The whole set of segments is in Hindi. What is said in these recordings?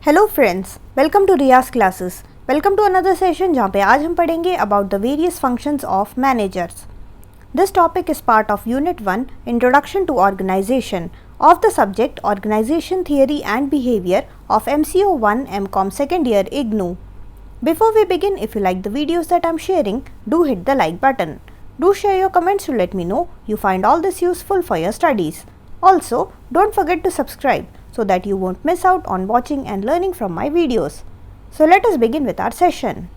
Hello friends, welcome to Riyaz classes. Welcome to another session जहाँ पे आज हम पढ़ेंगे about the various functions of managers. This topic is part of unit 1 introduction to organisation of the subject organisation theory and behaviour of MCO 1 MCOM second year IGNOU. Before we begin, if you like the videos that I'm sharing, do hit the like button. Do share your comments to let me know you find all this useful for your studies. Also, don't forget to subscribe so that you won't miss out on watching and learning from my videos. So let us begin with our session.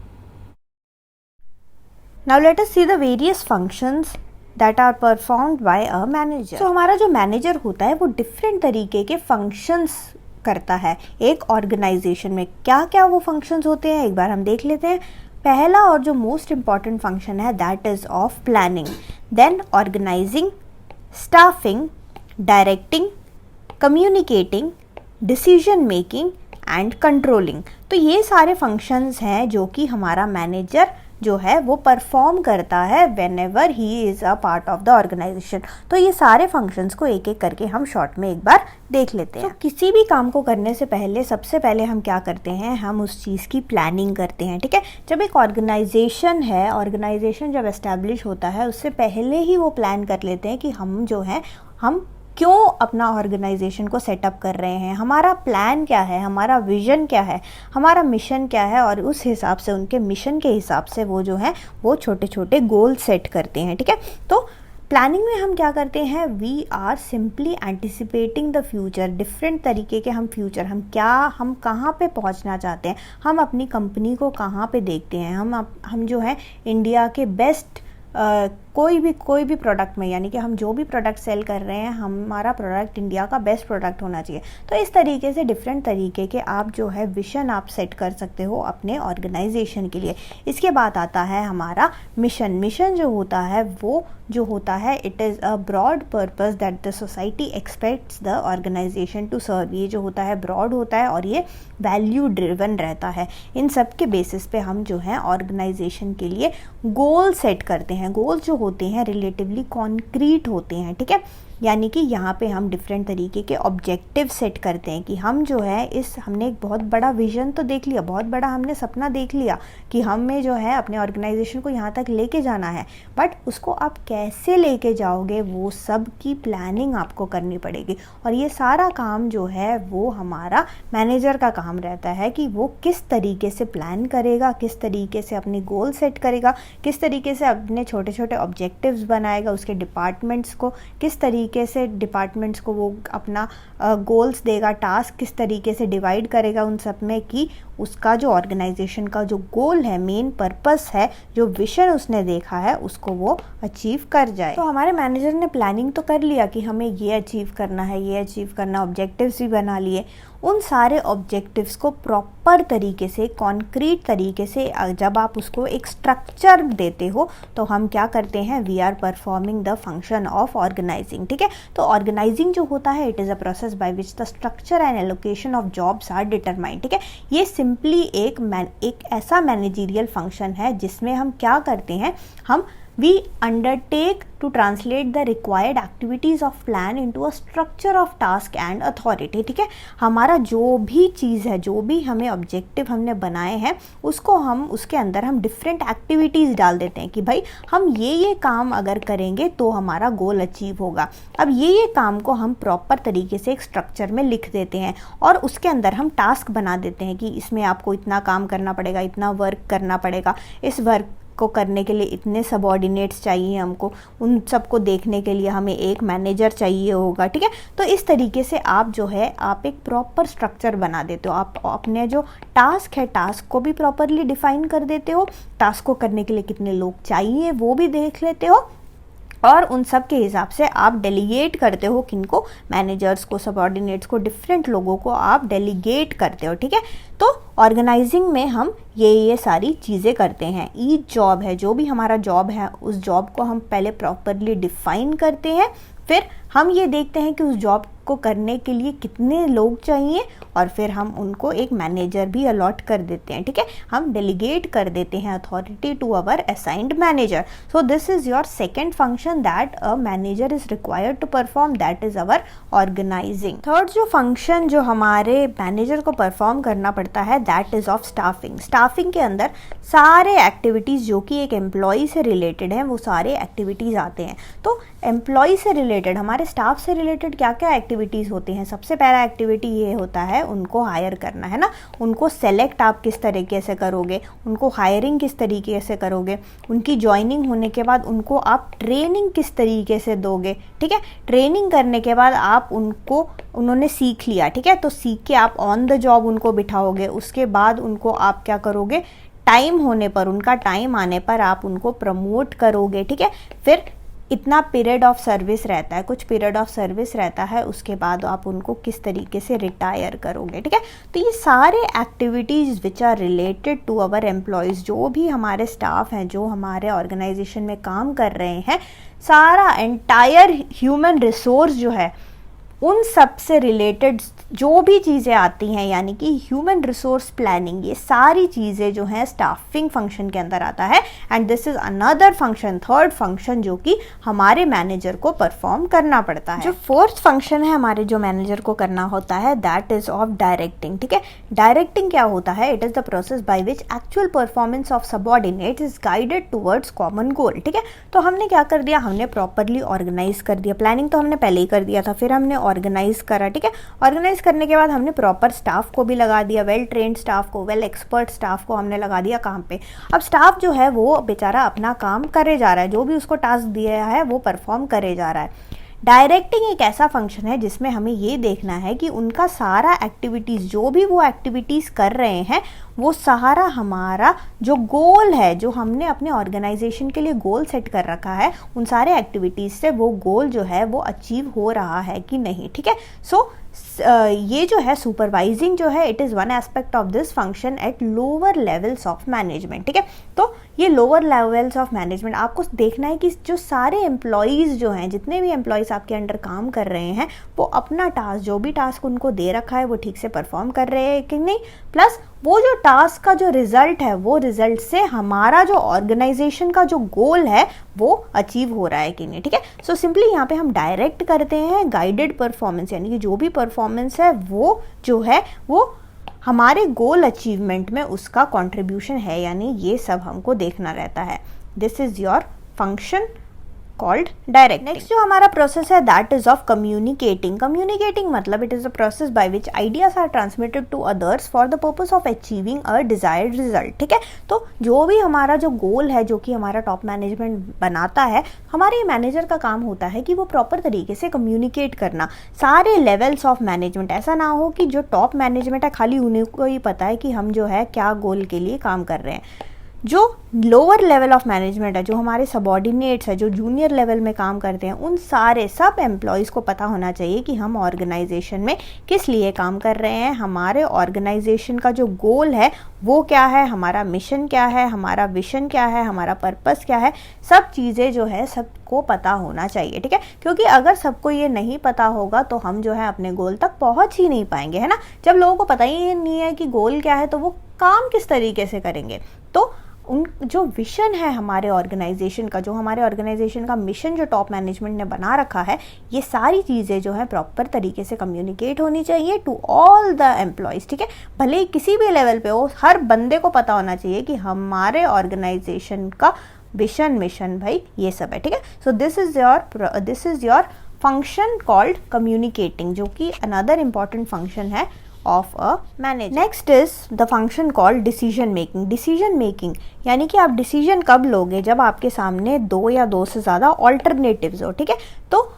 Now let us see the various functions that are performed by a manager. So हमारा जो manager होता है वो different तरीके के functions करता है एक ऑर्गेनाइजेशन में। क्या क्या वो फंक्शंस होते हैं एक बार हम देख लेते हैं। पहला और जो मोस्ट इम्पॉर्टेंट फंक्शन है that is of planning, then organising, staffing, directing, communicating, decision making and controlling. तो ये सारे फंक्शंस हैं जो कि हमारा मैनेजर जो है वो परफॉर्म करता है whenever he is a part of the organisation. तो ये सारे फंक्शंस को एक एक करके हम शॉर्ट में एक बार देख लेते हैं। तो किसी भी काम को करने से पहले सबसे पहले हम क्या करते हैं, हम उस चीज़ की प्लानिंग करते हैं। ठीक है, जब एक ऑर्गेनाइजेशन है, ऑर्गेनाइजेशन जब एस्टैब्लिश होता है उससे पहले ही वो प्लान कर लेते हैं कि हम जो है हम क्यों अपना ऑर्गेनाइजेशन को सेटअप कर रहे हैं, हमारा प्लान क्या है, हमारा विजन क्या है, हमारा मिशन क्या है, और उस हिसाब से उनके मिशन के हिसाब से वो जो है वो छोटे छोटे गोल सेट करते हैं। ठीक है, तो प्लानिंग में हम क्या करते हैं, we are simply anticipating the future. Different तरीके के हम फ्यूचर, हम कहाँ पे पहुँचना चाहते हैं, हम अपनी कंपनी को कहाँ पे देखते हैं, हम जो है इंडिया के बेस्ट कोई भी प्रोडक्ट में, यानी कि हम जो भी प्रोडक्ट सेल कर रहे हैं हमारा प्रोडक्ट इंडिया का बेस्ट प्रोडक्ट होना चाहिए। तो इस तरीके से डिफरेंट तरीके के आप जो है विजन आप सेट कर सकते हो अपने ऑर्गेनाइजेशन के लिए। इसके बाद आता है हमारा मिशन। मिशन जो होता है वो जो होता है it is a broad purpose that the society expects the organisation to serve. ये जो होता है ब्रॉड होता है और ये वैल्यू ड्रिवन रहता है। इन सब के बेसिस पे हम जो है ऑर्गेनाइजेशन के लिए गोल सेट करते हैं। गोल जो होते हैं रिलेटिवली कॉन्क्रीट होते हैं। ठीक है, यानी कि यहाँ पे हम डिफरेंट तरीके के ऑब्जेक्टिव सेट करते हैं कि हम जो है हमने एक बहुत बड़ा विजन तो देख लिया, बहुत बड़ा हमने सपना देख लिया कि हमें जो है अपने ऑर्गेनाइजेशन को यहाँ तक लेके जाना है, बट उसको आप कैसे लेके जाओगे वो सब की प्लानिंग आपको करनी पड़ेगी। और ये सारा काम जो है वो हमारा मैनेजर का काम रहता है कि वो किस तरीके से प्लान करेगा, किस तरीके से अपनी गोल सेट करेगा, किस तरीके से अपने छोटे छोटे ऑब्जेक्टिव्स बनाएगा, उसके डिपार्टमेंट्स को किस तरीके से डिपार्टमेंट्स को वो अपना गोल्स देगा, टास्क किस तरीके से डिवाइड करेगा उन सब में कि उसका जो ऑर्गेनाइजेशन का जो गोल है, मेन पर्पस है, जो विजन उसने देखा है उसको वो अचीव कर जाए। तो हमारे मैनेजर ने प्लानिंग तो कर लिया कि हमें ये अचीव करना है, ये अचीव करना, ऑब्जेक्टिव्स भी बना लिए। उन सारे ऑब्जेक्टिव्स को प्रॉपर तरीके से, कॉन्क्रीट तरीके से जब आप उसको एक स्ट्रक्चर देते हो तो हम क्या करते हैं, we are performing the function of organising. ठीक है, तो ऑर्गेनाइजिंग जो होता है it is a process by which the structure and allocation of jobs are determined. ठीक है, ये सिंपली एक ऐसा मैनेजरियल फंक्शन है जिसमें हम क्या करते हैं, हम we undertake to translate the required activities of plan into a structure of task and authority। ठीक है, हमारा जो भी चीज़ है, जो भी हमें ऑब्जेक्टिव हमने बनाए हैं उसको हम उसके अंदर हम डिफरेंट एक्टिविटीज़ डाल देते हैं कि भाई हम ये काम अगर करेंगे तो हमारा गोल अचीव होगा। अब ये काम को हम प्रॉपर तरीके से एक स्ट्रक्चर में लिख देते हैं और उसके अंदर हम टास्क बना देते हैं कि इसमें आपको इतना काम करना पड़ेगा, इतना वर्क करना पड़ेगा, इस वर्क को करने के लिए इतने सबऑर्डिनेट्स चाहिए हमको, उन सबको देखने के लिए हमें एक मैनेजर चाहिए होगा। ठीक है, तो इस तरीके से आप जो है आप एक प्रॉपर स्ट्रक्चर बना देते हो। आप अपने जो टास्क है टास्क को भी प्रॉपरली डिफाइन कर देते हो, टास्क को करने के लिए कितने लोग चाहिए वो भी देख लेते हो और उन सब के हिसाब से आप डेलीगेट करते हो किनको, मैनेजर्स को, सबऑर्डिनेट्स को, डिफरेंट लोगों को आप डेलीगेट करते हो। ठीक है, तो ऑर्गेनाइजिंग में हम ये सारी चीज़ें करते हैं। ईच जॉब है, जो भी हमारा जॉब है उस जॉब को हम पहले प्रॉपरली डिफाइन करते हैं, फिर हम ये देखते हैं कि उस जॉब को करने के लिए कितने लोग चाहिए और फिर हम उनको एक मैनेजर भी अलॉट कर देते हैं, ठीक है, हम डेलीगेट कर देते हैं authority to our assigned manager. So this is your second function that a manager is required to perform, that is our organising. Third जो फंक्शन जो हमारे मैनेजर को परफॉर्म करना पड़ता है that is of staffing. Staffing के अंदर सारे एक्टिविटीज़ जो कि एक एम्प्लॉय से रिलेटेड हैं वो सारे एक्टिविटीज़ आते हैं। तो एम्प्लॉय से रिलेटेड, हमारे स्टाफ से रिलेटेड क्या क्या एक्टिविटीज़ होती हैं? सबसे पहला एक्टिविटी ये होता है उनको हायर करना, है ना, उनको सेलेक्ट आप किस तरीके से करोगे, उनको हायरिंग किस तरीके से करोगे, उनकी ज्वाइनिंग होने के बाद उनको आप ट्रेनिंग किस तरीके से दोगे, ठीक है, ट्रेनिंग करने के बाद आप उनको, उन्होंने सीख लिया, ठीक है, तो सीख के आप ऑन द जॉब उनको बिठाओगे, उसके बाद उनको आप क्या करोगे, टाइम होने पर, उनका टाइम आने पर आप उनको प्रमोट करोगे, ठीक है, फिर इतना पीरियड ऑफ सर्विस रहता है, कुछ पीरियड ऑफ सर्विस रहता है, उसके बाद आप उनको किस तरीके से रिटायर करोगे, ठीक है। तो ये सारे activities which are related to our employees, जो भी हमारे स्टाफ हैं, जो हमारे ऑर्गेनाइजेशन में काम कर रहे हैं, सारा एंटायर ह्यूमन रिसोर्स जो है उन सब से रिलेटेड जो भी चीज़ें आती हैं, यानी कि ह्यूमन रिसोर्स प्लानिंग, ये सारी चीज़ें जो हैं स्टाफिंग फंक्शन के अंदर आता है। And this is another function, third function जो कि हमारे मैनेजर को परफॉर्म करना पड़ता है। जो फोर्थ फंक्शन है हमारे जो मैनेजर को करना होता है दैट इज ऑफ डायरेक्टिंग, ठीक है। डायरेक्टिंग क्या होता है? It is the process by which actual performance of subordinate is guided towards common goal, ठीक है। तो हमने क्या कर दिया, हमने प्रॉपरली ऑर्गेनाइज कर दिया, प्लानिंग तो हमने पहले ही कर दिया था, फिर हमने ऑर्गेनाइज करा, ठीक है। ऑर्गेनाइज करने के बाद हमने प्रॉपर स्टाफ को भी लगा दिया, वेल ट्रेन्ड स्टाफ को, वेल एक्सपर्ट स्टाफ को हमने लगा दिया काम पे। अब स्टाफ जो है वो बेचारा अपना काम करे जा रहा है, जो भी उसको टास्क दिया है वो परफॉर्म करे जा रहा है। डायरेक्टिंग एक ऐसा फंक्शन है जिसमें हमें ये देखना है कि उनका सारा एक्टिविटीज़, जो भी वो एक्टिविटीज़ कर रहे हैं, वो सहारा हमारा जो गोल है, जो हमने अपने ऑर्गेनाइजेशन के लिए गोल सेट कर रखा है, उन सारे एक्टिविटीज़ से वो गोल जो है वो अचीव हो रहा है कि नहीं, ठीक है। सो ये जो है सुपरवाइजिंग जो है, it is one aspect of this function at lower levels of management, ठीक है। तो ये लोअर लेवल्स ऑफ मैनेजमेंट आपको देखना है कि जो सारे एम्प्लॉयज़ जो हैं, जितने भी एम्प्लॉयज़ आपके अंडर काम कर रहे हैं, वो अपना टास्क, जो भी टास्क उनको दे रखा है, वो ठीक से परफॉर्म कर रहे हैं कि नहीं, प्लस वो जो टास्क का जो रिजल्ट है, वो रिजल्ट से हमारा जो ऑर्गेनाइजेशन का जो गोल है वो अचीव हो रहा है कि नहीं, ठीक है। सो सिंपली यहाँ पे हम डायरेक्ट करते हैं गाइडेड परफॉर्मेंस, यानी कि जो भी परफॉर्मेंस है वो जो है वो हमारे गोल अचीवमेंट में उसका कंट्रीब्यूशन है, यानी ये सब हमको देखना रहता है। This is your function called directing. Next जो हमारा प्रोसेस है that is of communicating. Communicating मतलब it is a process by which ideas are transmitted to others for the purpose of achieving a desired result, ठीक है। तो जो भी हमारा जो गोल है, जो कि हमारा टॉप मैनेजमेंट बनाता है, हमारे मैनेजर का काम होता है कि वो प्रॉपर तरीके से कम्युनिकेट करना सारे लेवल्स ऑफ मैनेजमेंट। ऐसा ना हो कि जो टॉप मैनेजमेंट है खाली उन्हीं को ही पता है कि हम जो है क्या गोल के लिए काम कर रहे हैं। जो लोअर लेवल ऑफ मैनेजमेंट है, जो हमारे सबॉर्डिनेट्स है, जो जूनियर लेवल में काम करते हैं, उन सारे सब एम्प्लॉयज़ को पता होना चाहिए कि हम ऑर्गेनाइजेशन में किस लिए काम कर रहे हैं, हमारे ऑर्गेनाइजेशन का जो गोल है वो क्या है, हमारा मिशन क्या है, हमारा विजन क्या है, हमारा पर्पस क्या है, सब चीज़ें जो है सबको पता होना चाहिए, ठीक है। क्योंकि अगर सबको ये नहीं पता होगा तो हम जो है अपने गोल तक पहुँच ही नहीं पाएंगे, है ना। जब लोगों को पता ही नहीं है कि गोल क्या है तो वो काम किस तरीके से करेंगे। तो उन जो विजन है हमारे ऑर्गेनाइजेशन का, जो हमारे ऑर्गेनाइजेशन का मिशन जो टॉप मैनेजमेंट ने बना रखा है, ये सारी चीज़ें जो है प्रॉपर तरीके से कम्युनिकेट होनी चाहिए टू ऑल द एम्प्लॉयज़, ठीक है। भले ही किसी भी लेवल पे हो, हर बंदे को पता होना चाहिए कि हमारे ऑर्गेनाइजेशन का विजन मिशन भाई ये सब है, ठीक है। So this is your function called communicating, जो कि अनदर इम्पॉर्टेंट फंक्शन है of a manager. Next is the function called decision making. Decision making यानी कि आप डिसीजन कब लोगे, जब आपके सामने दो या दो से ज़्यादा ऑल्टरनेटिव्स हो, ठीक है। तो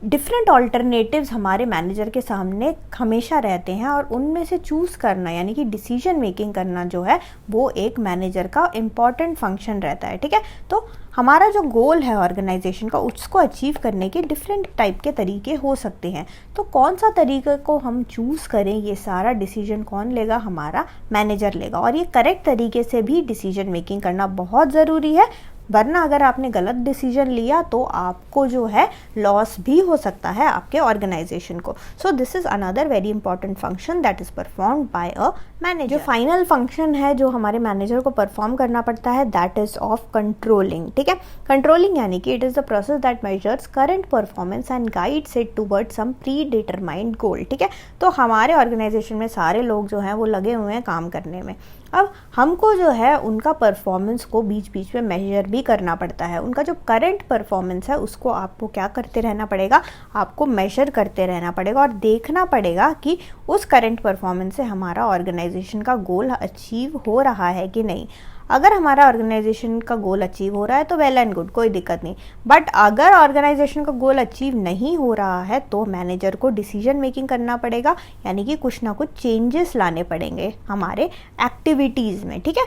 डिफरेंट ऑल्टरनेटिव्स हमारे मैनेजर के सामने हमेशा रहते हैं और उनमें से चूज़ करना, यानी कि डिसीजन मेकिंग करना जो है वो एक मैनेजर का इम्पॉर्टेंट फंक्शन रहता है, ठीक है। तो हमारा जो गोल है ऑर्गेनाइजेशन का, उसको अचीव करने के डिफरेंट टाइप के तरीके हो सकते हैं। तो कौन सा तरीके को हम चूज़ करें, ये सारा डिसीजन कौन लेगा, हमारा मैनेजर लेगा। और ये करेक्ट तरीके से भी डिसीजन मेकिंग करना बहुत ज़रूरी है, वरना अगर आपने गलत डिसीजन लिया तो आपको जो है लॉस भी हो सकता है आपके ऑर्गेनाइजेशन को। सो this is another very important function that is performed by a manager. जो फाइनल फंक्शन है जो हमारे मैनेजर को परफॉर्म करना पड़ता है दैट इज ऑफ कंट्रोलिंग। ठीक है, कंट्रोलिंग यानी कि it is the process that measures current performance and guides it towards some predetermined goal. ठीक है, तो हमारे ऑर्गेनाइजेशन में सारे लोग जो हैं वो लगे हुए हैं काम करने में। अब हमको जो है उनका परफॉर्मेंस को बीच बीच में मेजर भी करना पड़ता है। उनका जो करंट परफॉर्मेंस है उसको आपको क्या करते रहना पड़ेगा, आपको मेजर करते रहना पड़ेगा और देखना पड़ेगा कि उस करंट परफॉर्मेंस से हमारा ऑर्गेनाइजेशन का गोल अचीव हो रहा है कि नहीं। अगर हमारा ऑर्गेनाइजेशन का गोल अचीव हो रहा है तो वेल एंड गुड, कोई दिक्कत नहीं। बट अगर ऑर्गेनाइजेशन का गोल अचीव नहीं हो रहा है तो मैनेजर को डिसीजन मेकिंग करना पड़ेगा, यानी कि कुछ ना कुछ चेंजेस लाने पड़ेंगे हमारे एक्टिविटीज़ में। ठीक है,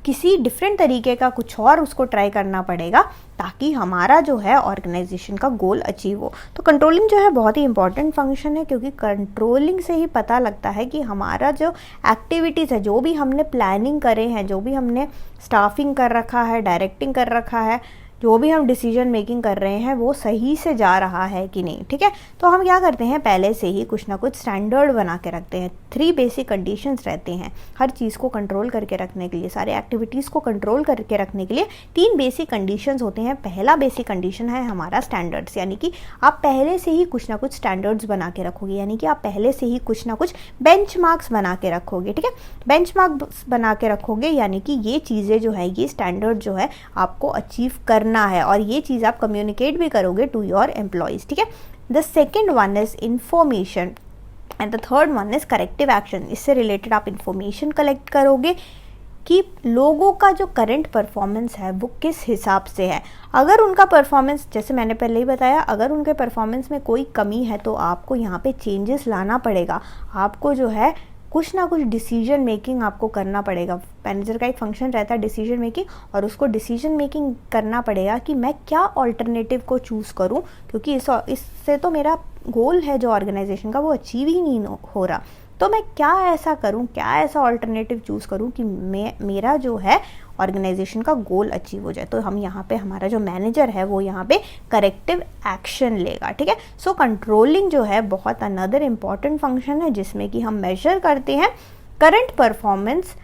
किसी डिफरेंट तरीके का कुछ और उसको ट्राई करना पड़ेगा ताकि हमारा जो है ऑर्गेनाइजेशन का गोल अचीव हो। तो कंट्रोलिंग जो है बहुत ही इंपॉर्टेंट फंक्शन है, क्योंकि कंट्रोलिंग से ही पता लगता है कि हमारा जो एक्टिविटीज़ है, जो भी हमने प्लानिंग करे हैं, जो भी हमने स्टाफिंग कर रखा है, डायरेक्टिंग कर रखा है, जो भी हम डिसीजन मेकिंग कर रहे हैं वो सही से जा रहा है कि नहीं। ठीक है, तो हम क्या करते हैं, पहले से ही कुछ ना कुछ स्टैंडर्ड बना के रखते हैं। 3 बेसिक कंडीशंस रहते हैं हर चीज़ को कंट्रोल करके रखने के लिए, सारे एक्टिविटीज़ को कंट्रोल करके रखने के लिए 3 बेसिक कंडीशंस होते हैं। पहला बेसिक कंडीशन है हमारा स्टैंडर्ड्स, यानी कि आप पहले से ही कुछ ना कुछ स्टैंडर्ड्स बना के रखोगे, यानी कि आप पहले से ही कुछ ना कुछ बेंचमार्क्स बना के रखोगे। ठीक है, बेंचमार्क्स बना के रखोगे यानी कि ये चीज़ें जो है, ये स्टैंडर्ड जो है आपको अचीव करना है और ये चीज़ आप कम्युनिकेट भी करोगे टू योर एम्प्लॉयज़। ठीक है, the second one is information and the third one is corrective action. इससे रिलेटेड आप इंफॉर्मेशन कलेक्ट करोगे कि लोगों का जो करंट परफॉर्मेंस है वो किस हिसाब से है। अगर उनका परफॉर्मेंस, जैसे मैंने पहले ही बताया, अगर उनके परफॉर्मेंस में कोई कमी है तो आपको यहाँ पे चेंजेस लाना पड़ेगा। आपको जो है कुछ ना कुछ डिसीजन मेकिंग आपको करना पड़ेगा। मैनेजर का एक फंक्शन रहता है डिसीजन मेकिंग, और उसको डिसीजन मेकिंग करना पड़ेगा कि मैं क्या ऑल्टरनेटिव को चूज़ करूं, क्योंकि इससे तो मेरा गोल है जो ऑर्गेनाइजेशन का वो अचीव ही नहीं हो रहा। तो मैं क्या ऐसा करूं, क्या ऐसा ऑल्टरनेटिव चूज़ करूं कि मेरा जो है ऑर्गेनाइजेशन का गोल अचीव हो जाए। तो हम यहाँ पे, हमारा जो मैनेजर है वो यहाँ पे करेक्टिव एक्शन लेगा। ठीक है, सो कंट्रोलिंग जो है बहुत अनदर इम्पॉर्टेंट फंक्शन है जिसमें कि हम मेजर करते हैं current performance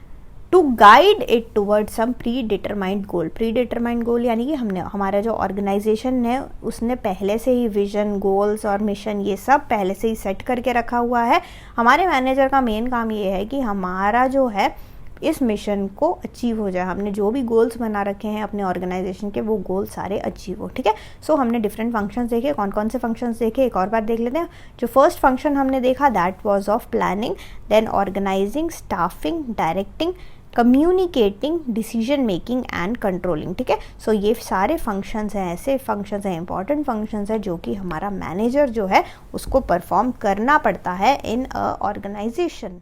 to guide it toward some predetermined goal. Predetermined goal यानी कि हमने, हमारा जो ऑर्गेनाइजेशन है उसने पहले से ही विजन, गोल्स और मिशन ये सब पहले से ही सेट करके रखा हुआ है। हमारे मैनेजर का मेन काम ये है कि हमारा जो है इस मिशन को अचीव हो जाए। हमने जो भी गोल्स बना रखे हैं अपने ऑर्गेनाइजेशन के, वो गोल सारे अचीव हो। ठीक है, सो हमने डिफरेंट फंक्शंस देखे। कौन कौन से फंक्शंस देखे, एक और बार देख लेते हैं। जो फर्स्ट फंक्शन हमने देखा that was of planning, then organising, staffing, directing, communicating, decision making and controlling. ठीक है, सो ये सारे फंक्शंस हैं, ऐसे फंक्शंस हैं, इंपॉर्टेंट फंक्शंस हैं जो कि हमारा मैनेजर जो है उसको परफॉर्म करना पड़ता है इन अ organisation.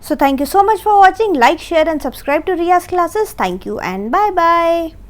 So thank you so much for watching. Like, share and subscribe to Riya's classes. Thank you and bye bye.